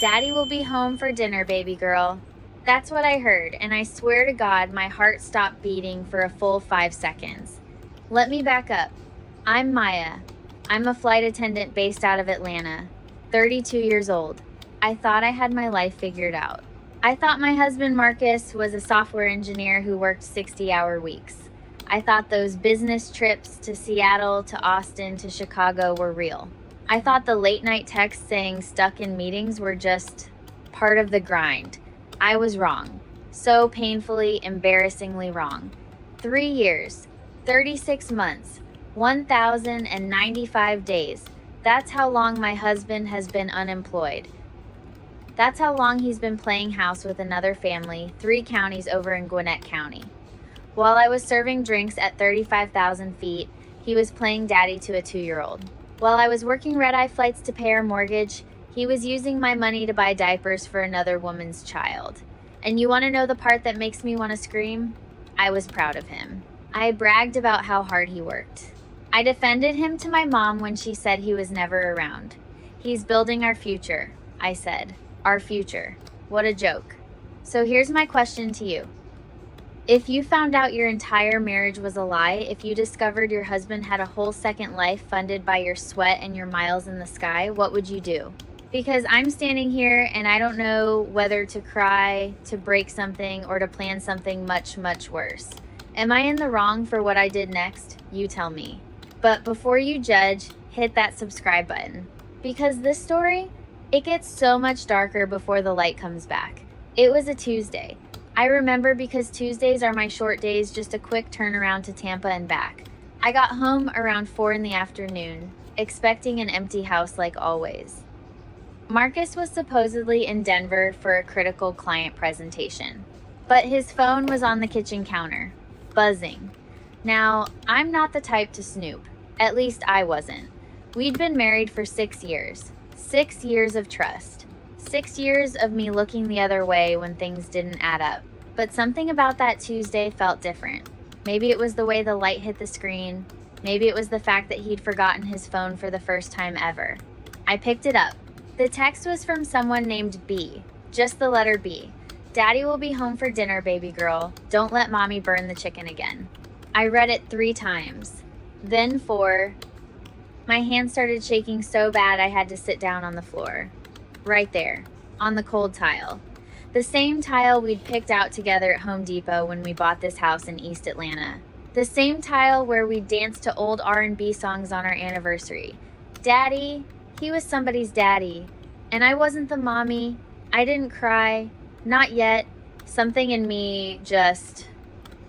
Daddy will be home for dinner, baby girl. That's what I heard, and I swear to God, my heart stopped beating for a full 5 seconds. Let me back up. I'm Maya. I'm a flight attendant based out of Atlanta, 32 years old. I thought I had my life figured out. I thought my husband Marcus was a software engineer who worked 60-hour weeks. I thought those business trips to Seattle, to Austin, to Chicago were real. I thought the late night texts saying stuck in meetings were just part of the grind. I was wrong. So painfully, embarrassingly wrong. 3 years, 36 months, 1,095 days. That's how long my husband has been unemployed. That's how long he's been playing house with another family, 3 counties over in Gwinnett County. While I was serving drinks at 35,000 feet, he was playing daddy to a 2-year-old. While I was working red-eye flights to pay our mortgage, he was using my money to buy diapers for another woman's child. And you want to know the part that makes me want to scream? I was proud of him. I bragged about how hard he worked. I defended him to my mom when she said he was never around. He's building our future, I said. Our future. What a joke. So here's my question to you. If you found out your entire marriage was a lie, if you discovered your husband had a whole second life funded by your sweat and your miles in the sky, what would you do? Because I'm standing here and I don't know whether to cry, to break something, or to plan something much, much worse. Am I in the wrong for what I did next? You tell me. But before you judge, hit that subscribe button. Because this story, it gets so much darker before the light comes back. It was a Tuesday. I remember because Tuesdays are my short days, just a quick turnaround to Tampa and back. I got home around 4 in the afternoon, expecting an empty house like always. Marcus was supposedly in Denver for a critical client presentation, but his phone was on the kitchen counter, buzzing. Now, I'm not the type to snoop. At least I wasn't. We'd been married for 6 years. 6 years of trust. 6 years of me looking the other way when things didn't add up. But something about that Tuesday felt different. Maybe it was the way the light hit the screen. Maybe it was the fact that he'd forgotten his phone for the first time ever. I picked it up. The text was from someone named B. Just the letter B. Daddy will be home for dinner, baby girl. Don't let mommy burn the chicken again. I read it 3 times. Then 4. My hand started shaking so bad I had to sit down on the floor. Right there, on the cold tile. The same tile we'd picked out together at Home Depot when we bought this house in East Atlanta. The same tile where we danced to old R&B songs on our anniversary. Daddy, he was somebody's daddy. And I wasn't the mommy. I didn't cry. Not yet. Something in me just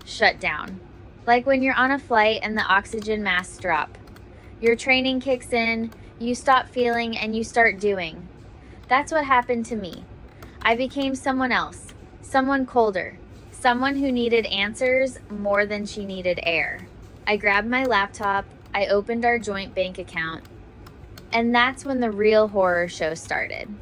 shut down. Like when you're on a flight and the oxygen masks drop. Your training kicks in, you stop feeling, and you start doing. That's what happened to me. I became someone else, someone colder, someone who needed answers more than she needed air. I grabbed my laptop, I opened our joint bank account, and that's when the real horror show started.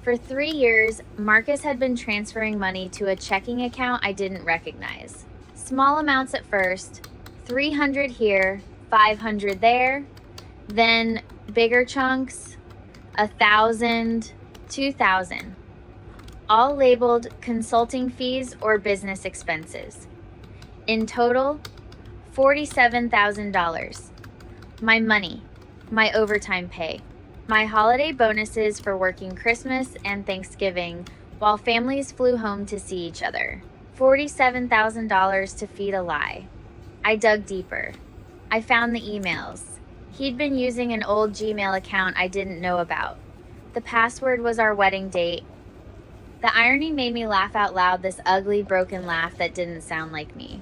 For 3 years, Marcus had been transferring money to a checking account I didn't recognize. Small amounts at first, 300 here, 500 there, then bigger chunks, 1,000, 2,000, all labeled consulting fees or business expenses. In total, $47,000. My money, my overtime pay, my holiday bonuses for working Christmas and Thanksgiving while families flew home to see each other. $47,000 to feed a lie. I dug deeper. I found the emails. He'd been using an old Gmail account I didn't know about. The password was our wedding date. The irony made me laugh out loud, this ugly, broken laugh that didn't sound like me.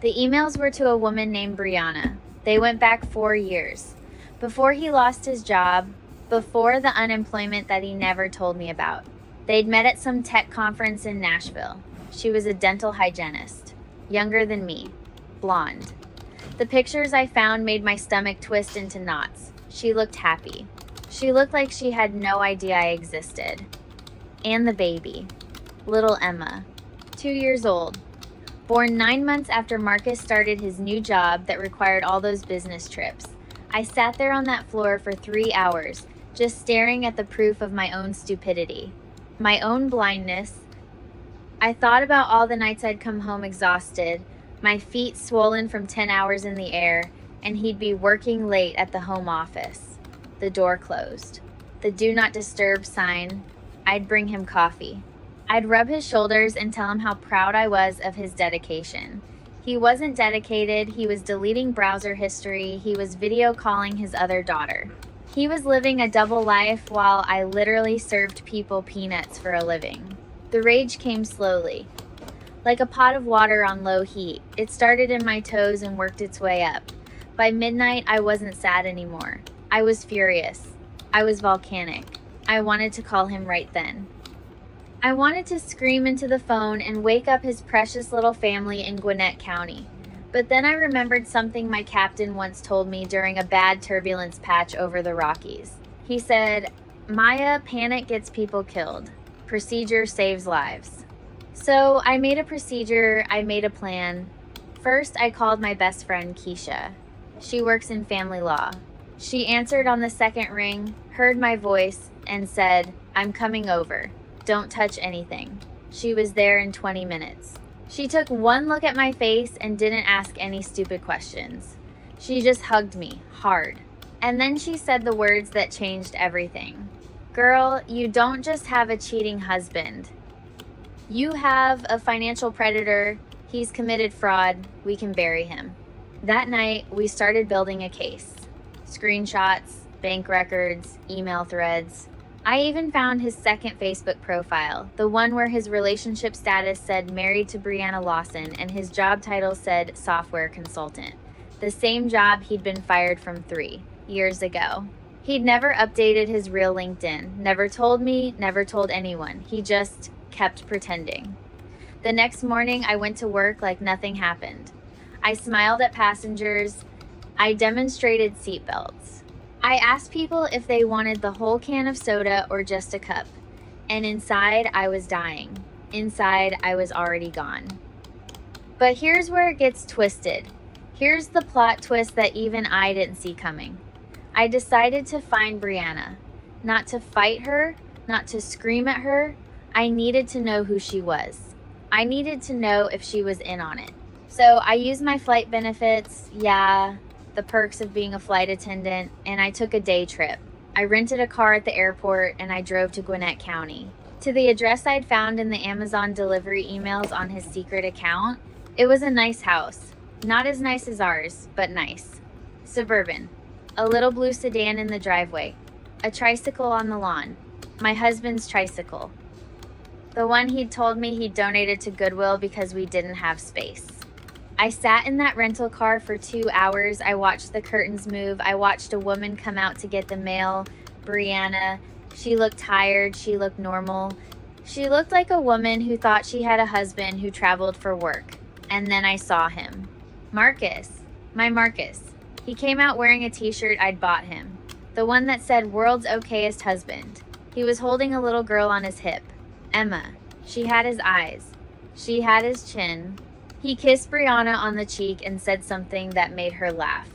The emails were to a woman named Brianna. They went back 4 years. Before he lost his job, before the unemployment that he never told me about. They'd met at some tech conference in Nashville. She was a dental hygienist, younger than me, blonde. The pictures I found made my stomach twist into knots. She looked happy. She looked like she had no idea I existed. And the baby, little Emma, 2 years old, born 9 months after Marcus started his new job that required all those business trips. I sat there on that floor for 3 hours, just staring at the proof of my own stupidity. my own blindness. I thought about all the nights I'd come home exhausted, my feet swollen from 10 hours in the air, and he'd be working late at the home office. The door closed. The do not disturb sign. I'd bring him coffee. I'd rub his shoulders and tell him how proud I was of his dedication. He wasn't dedicated, he was deleting browser history, he was video calling his other daughter. He was living a double life while I literally served people peanuts for a living. The rage came slowly, like a pot of water on low heat. It started in my toes and worked its way up. By midnight, I wasn't sad anymore. I was furious. I was volcanic. I wanted to call him right then. I wanted to scream into the phone and wake up his precious little family in Gwinnett County. But then I remembered something my captain once told me during a bad turbulence patch over the Rockies. He said, "Maya, panic gets people killed. Procedure saves lives." So I made a procedure, I made a plan. First, I called my best friend, Keisha. She works in family law. She answered on the second ring, heard my voice, and said, "I'm coming over. Don't touch anything." She was there in 20 minutes. She took one look at my face and didn't ask any stupid questions. She just hugged me, hard. And then she said the words that changed everything. "Girl, you don't just have a cheating husband. You have a financial predator. He's committed fraud. We can bury him." That night, we started building a case. Screenshots, bank records, email threads. I even found his second Facebook profile, the one where his relationship status said married to Brianna Lawson and his job title said software consultant. The same job he'd been fired from 3 years ago. He'd never updated his real LinkedIn, never told me, never told anyone. He just kept pretending. The next morning, I went to work like nothing happened. I smiled at passengers. I demonstrated seatbelts. I asked people if they wanted the whole can of soda or just a cup. And inside, I was dying. Inside, I was already gone. But here's where it gets twisted. Here's the plot twist that even I didn't see coming. I decided to find Brianna. Not to fight her, not to scream at her. I needed to know who she was. I needed to know if she was in on it. So I used my flight benefits, the perks of being a flight attendant, and I took a day trip. I rented a car at the airport and I drove to Gwinnett County, to the address I'd found in the Amazon delivery emails on his secret account. It was a nice house. Not as nice as ours, but nice. Suburban. A little blue sedan in the driveway. A tricycle on the lawn. My husband's tricycle. The one he'd told me he'd donated to Goodwill because we didn't have space. I sat in that rental car for 2 hours. I watched the curtains move. I watched a woman come out to get the mail. Brianna. She looked tired. She looked normal. She looked like a woman who thought she had a husband who traveled for work. And then I saw him. Marcus. My Marcus. He came out wearing a t-shirt I'd bought him. The one that said "World's Okayest Husband." He was holding a little girl on his hip. Emma. She had his eyes. She had his chin. He kissed Brianna on the cheek and said something that made her laugh.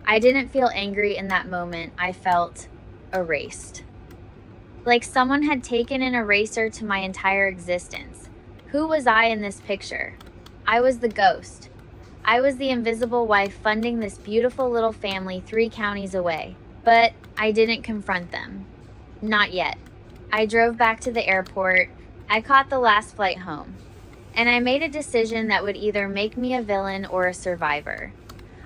I didn't feel angry in that moment. I felt erased. Like someone had taken an eraser to my entire existence. Who was I in this picture? I was the ghost. I was the invisible wife funding this beautiful little family 3 counties away. But I didn't confront them. Not yet. I drove back to the airport. I caught the last flight home. And I made a decision that would either make me a villain or a survivor.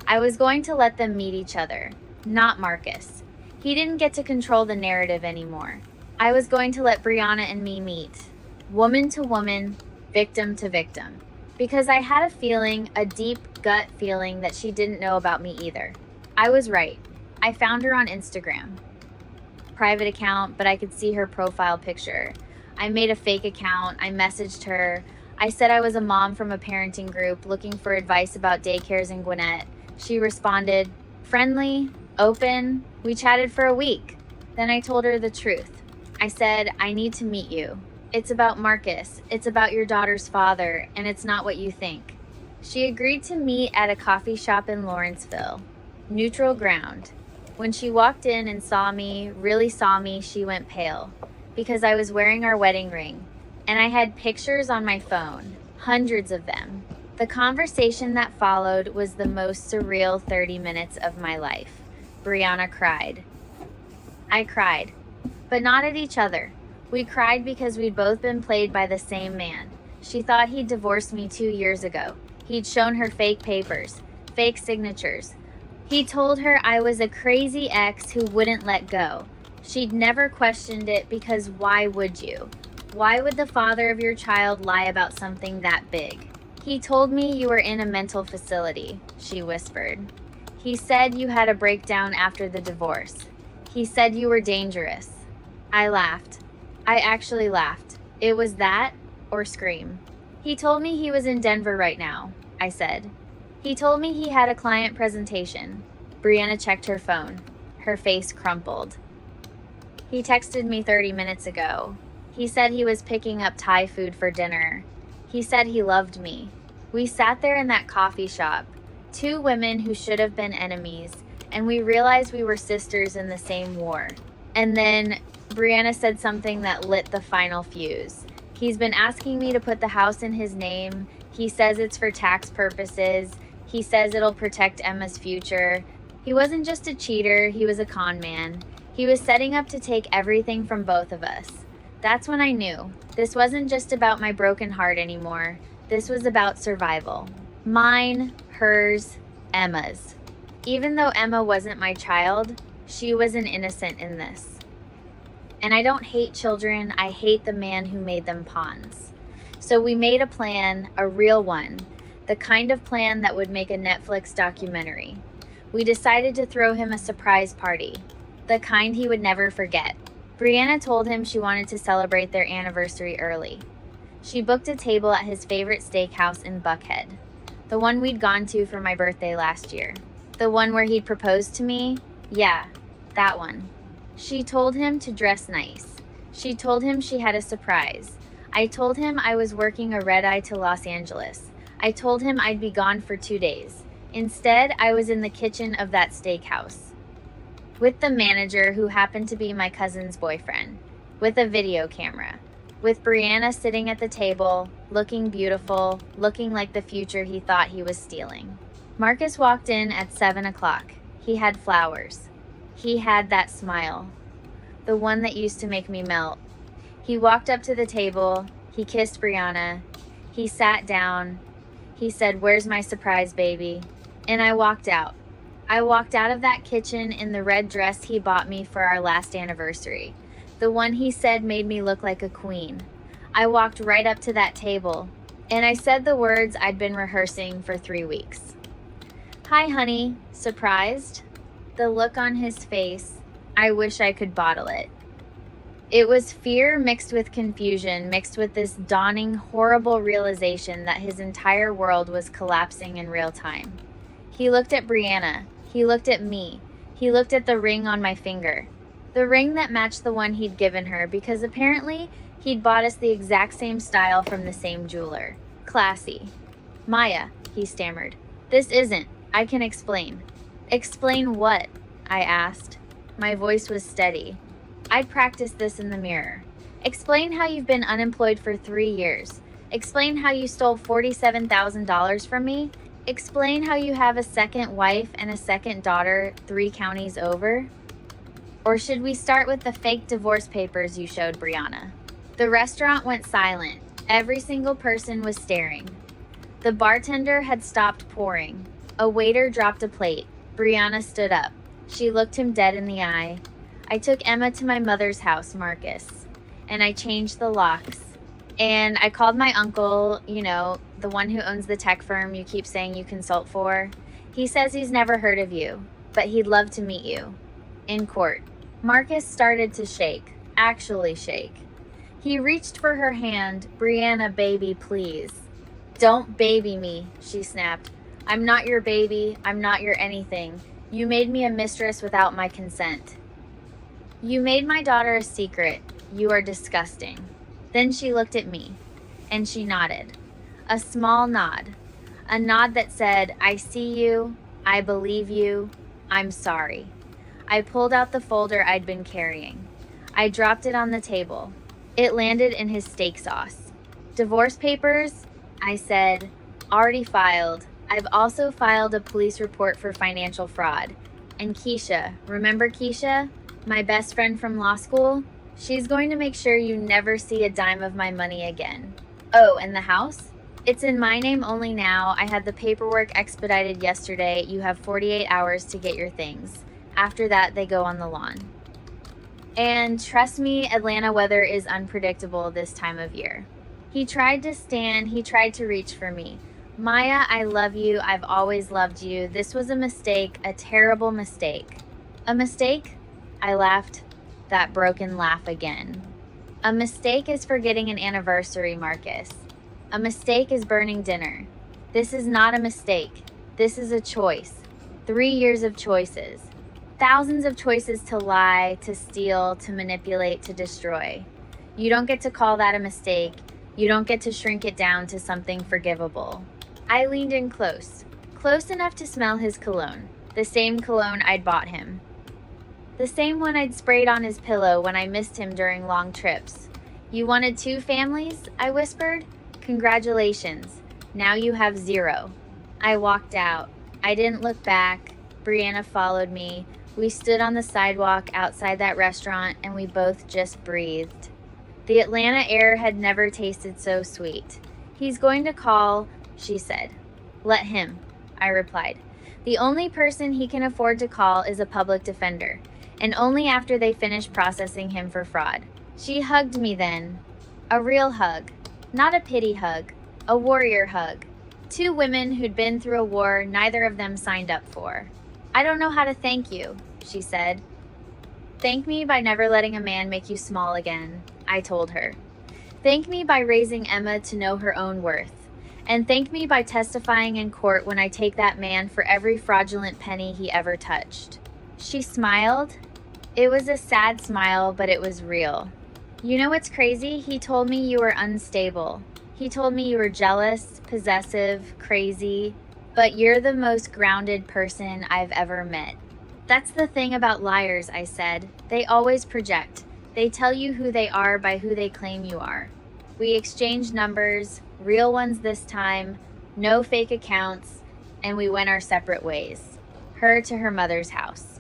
I was going to let them meet each other, not Marcus. He didn't get to control the narrative anymore. I was going to let Brianna and me meet, woman to woman, victim to victim. Because I had a feeling, a deep gut feeling that she didn't know about me either. I was right. I found her on Instagram. Private account, but I could see her profile picture. I made a fake account. I messaged her. I said I was a mom from a parenting group looking for advice about daycares in Gwinnett. She responded, friendly, open. We chatted for a week. Then I told her the truth. I said, I need to meet you. It's about Marcus. It's about your daughter's father, and it's not what you think. She agreed to meet at a coffee shop in Lawrenceville. Neutral ground. When she walked in and saw me, really saw me, she went pale. because I was wearing our wedding ring, and I had pictures on my phone, hundreds of them. The conversation that followed was the most surreal 30 minutes of my life. Brianna cried. I cried, but not at each other. We cried because we'd both been played by the same man. She thought he'd divorced me 2 years ago. He'd shown her fake papers, fake signatures. He told her I was a crazy ex who wouldn't let go. She'd never questioned it because why would you? Why would the father of your child lie about something that big? He told me you were in a mental facility, she whispered. He said you had a breakdown after the divorce. He said you were dangerous. I laughed. I actually laughed. It was that or scream. He told me he was in Denver right now, I said. He told me he had a client presentation. Brianna checked her phone. Her face crumpled. He texted me 30 minutes ago. He said he was picking up Thai food for dinner. He said he loved me. We sat there in that coffee shop, two women who should have been enemies, and we realized we were sisters in the same war. And then Brianna said something that lit the final fuse. He's been asking me to put the house in his name. He says it's for tax purposes. He says it'll protect Emma's future. He wasn't just a cheater, he was a con man. He was setting up to take everything from both of us. That's when I knew. This wasn't just about my broken heart anymore. This was about survival. Mine, hers, Emma's. Even though Emma wasn't my child, she was an innocent in this. And I don't hate children, I hate the man who made them pawns. So we made a plan, a real one, the kind of plan that would make a Netflix documentary. We decided to throw him a surprise party, the kind he would never forget. Brianna told him she wanted to celebrate their anniversary early. She booked a table at his favorite steakhouse in Buckhead, the one we'd gone to for my birthday last year. The one where he'd proposed to me? Yeah, that one. She told him to dress nice. She told him she had a surprise. I told him I was working a red-eye to Los Angeles. I told him I'd be gone for 2 days. Instead, I was in the kitchen of that steakhouse, with the manager who happened to be my cousin's boyfriend, with a video camera, with Brianna sitting at the table, looking beautiful, looking like the future he thought he was stealing. Marcus walked in at 7 o'clock. He had flowers. He had that smile, the one that used to make me melt. He walked up to the table. He kissed Brianna. He sat down. He said, "Where's my surprise, baby?" And I walked out. I walked out of that kitchen in the red dress he bought me for our last anniversary, the one he said made me look like a queen. I walked right up to that table, and I said the words I'd been rehearsing for 3 weeks. "Hi, honey." Surprised? The look on his face, I wish I could bottle it. It was fear mixed with confusion, mixed with this dawning, horrible realization that his entire world was collapsing in real time. He looked at Brianna. He looked at me. He looked at the ring on my finger. The ring that matched the one he'd given her, because apparently he'd bought us the exact same style from the same jeweler. Classy. "Maya," he stammered. "This isn't. I can explain." "Explain what?" I asked. My voice was steady. "I'd practiced this in the mirror. Explain how you've been unemployed for 3 years. Explain how you stole $47,000 from me. Explain how you have a second wife and a second daughter 3 counties over. Or should we start with the fake divorce papers you showed Brianna?" The restaurant went silent. Every single person was staring. The bartender had stopped pouring. A waiter dropped a plate. Brianna stood up. She looked him dead in the eye. "I took Emma to my mother's house, Marcus, and I changed the locks. And I called my uncle, the one who owns the tech firm you keep saying you consult for. He says he's never heard of you, but he'd love to meet you." In court, Marcus started to shake, actually shake. He reached for her hand. "Brianna, baby, please." "Don't baby me," she snapped. "I'm not your baby. I'm not your anything. You made me a mistress without my consent. You made my daughter a secret. You are disgusting." Then she looked at me, and she nodded. A small nod. A nod that said, "I see you. I believe you. I'm sorry." I pulled out the folder I'd been carrying. I dropped it on the table. It landed in his steak sauce. Divorce papers? I said. Already filed. I've also filed a police report for financial fraud. And Keisha, remember Keisha? My best friend from law school? She's going to make sure you never see a dime of my money again. Oh, and the house? It's in my name only now. I had the paperwork expedited yesterday. You have 48 hours to get your things. After that, they go on the lawn. And trust me, Atlanta weather is unpredictable this time of year. He tried to stand, he tried to reach for me. Maya, I love you. I've always loved you. This was a mistake, a terrible mistake. A mistake? I laughed, that broken laugh again. A mistake is forgetting an anniversary, Marcus. A mistake is burning dinner. This is not a mistake. This is a choice. 3 years of choices. Thousands of choices to lie, to steal, to manipulate, to destroy. You don't get to call that a mistake. You don't get to shrink it down to something forgivable. I leaned in close enough to smell his cologne, the same cologne I'd bought him. The same one I'd sprayed on his pillow when I missed him during long trips. You wanted 2 families? I whispered. Congratulations. Now you have 0. I walked out. I didn't look back. Brianna followed me. We stood on the sidewalk outside that restaurant and we both just breathed. The Atlanta air had never tasted so sweet. He's going to call, she said. Let him, I replied. The only person he can afford to call is a public defender, and only after they finish processing him for fraud. She hugged me then. A real hug. Not a pity hug. A warrior hug. 2 women who'd been through a war neither of them signed up for. I don't know how to thank you, she said. Thank me by never letting a man make you small again, I told her. Thank me by raising Emma to know her own worth. And thank me by testifying in court when I take that man for every fraudulent penny he ever touched. She smiled. It was a sad smile, but it was real. You know what's crazy? He told me you were unstable. He told me you were jealous, possessive, crazy, but you're the most grounded person I've ever met. That's the thing about liars, I said. They always project. They tell you who they are by who they claim you are. We exchanged numbers, real ones this time, no fake accounts, and we went our separate ways. Her to her mother's house.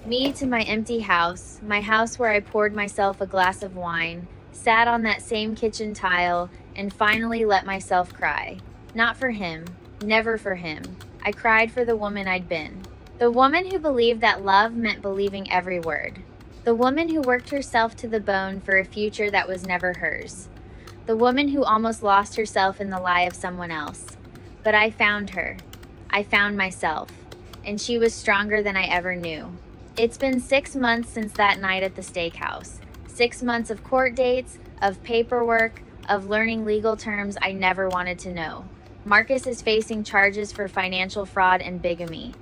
Me to my empty house, my house where I poured myself a glass of wine, sat on that same kitchen tile, and finally let myself cry. Not for him, never for him. I cried for the woman I'd been. The woman who believed that love meant believing every word. The woman who worked herself to the bone for a future that was never hers. The woman who almost lost herself in the lie of someone else. But I found her. I found myself. And she was stronger than I ever knew. It's been 6 months since that night at the steakhouse. 6 months of court dates, of paperwork, of learning legal terms I never wanted to know. Marcus is facing charges for financial fraud and bigamy.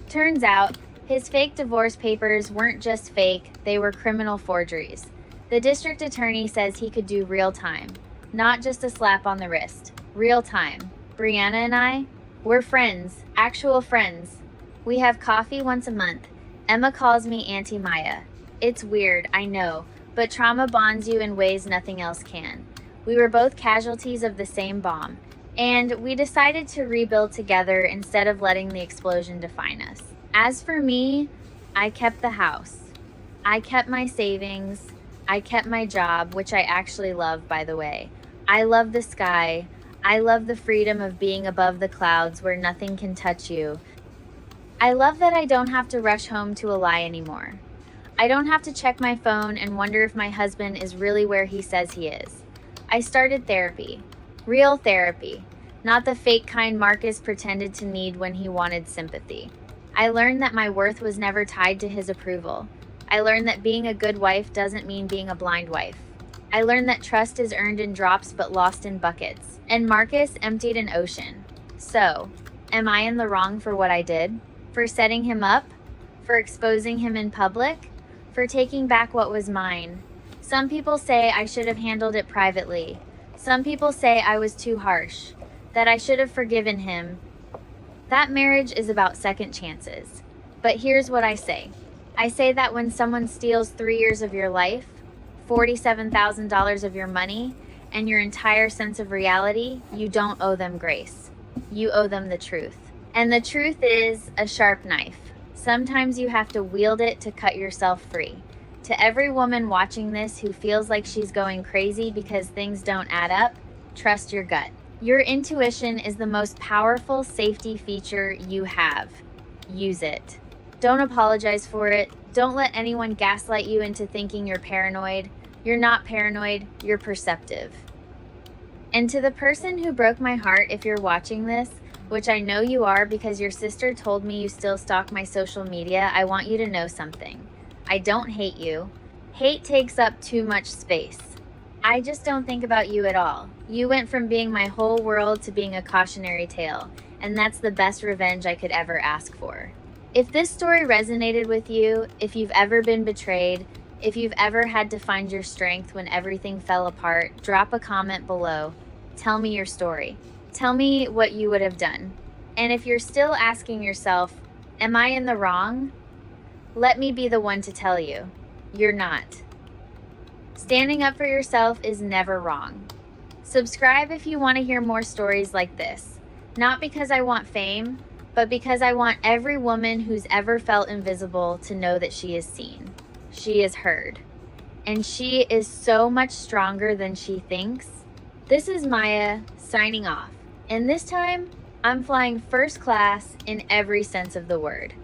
Turns out, his fake divorce papers weren't just fake, they were criminal forgeries. The district attorney says he could do real time. Not just a slap on the wrist. Real time. Brianna and I, we're friends. Actual friends. We have coffee once a month. Emma calls me Auntie Maya. It's weird, I know, but trauma bonds you in ways nothing else can. We were both casualties of the same bomb, and we decided to rebuild together instead of letting the explosion define us. As for me, I kept the house. I kept my savings. I kept my job, which I actually love, by the way. I love the sky. I love the freedom of being above the clouds where nothing can touch you. I love that I don't have to rush home to a lie anymore. I don't have to check my phone and wonder if my husband is really where he says he is. I started therapy. Real therapy. Not the fake kind Marcus pretended to need when he wanted sympathy. I learned that my worth was never tied to his approval. I learned that being a good wife doesn't mean being a blind wife. I learned that trust is earned in drops but lost in buckets. And Marcus emptied an ocean. So, am I in the wrong for what I did? For setting him up? For exposing him in public? For taking back what was mine? Some people say I should have handled it privately. Some people say I was too harsh. That I should have forgiven him. That marriage is about second chances. But here's what I say. I say that when someone steals 3 years of your life, $47,000 of your money, and your entire sense of reality, you don't owe them grace. You owe them the truth. And the truth is a sharp knife. Sometimes you have to wield it to cut yourself free. To every woman watching this who feels like she's going crazy because things don't add up, trust your gut. Your intuition is the most powerful safety feature you have. Use it. Don't apologize for it. Don't let anyone gaslight you into thinking you're paranoid. You're not paranoid, you're perceptive. And to the person who broke my heart, if you're watching this, which I know you are because your sister told me you still stalk my social media, I want you to know something. I don't hate you. Hate takes up too much space. I just don't think about you at all. You went from being my whole world to being a cautionary tale, and that's the best revenge I could ever ask for. If this story resonated with you, if you've ever been betrayed, if you've ever had to find your strength when everything fell apart, drop a comment below. Tell me your story. Tell me what you would have done. And if you're still asking yourself, am I in the wrong? Let me be the one to tell you, you're not. Standing up for yourself is never wrong. Subscribe if you want to hear more stories like this. Not because I want fame, but because I want every woman who's ever felt invisible to know that she is seen. She is heard. And she is so much stronger than she thinks. This is Maya, signing off. And this time, I'm flying first class in every sense of the word.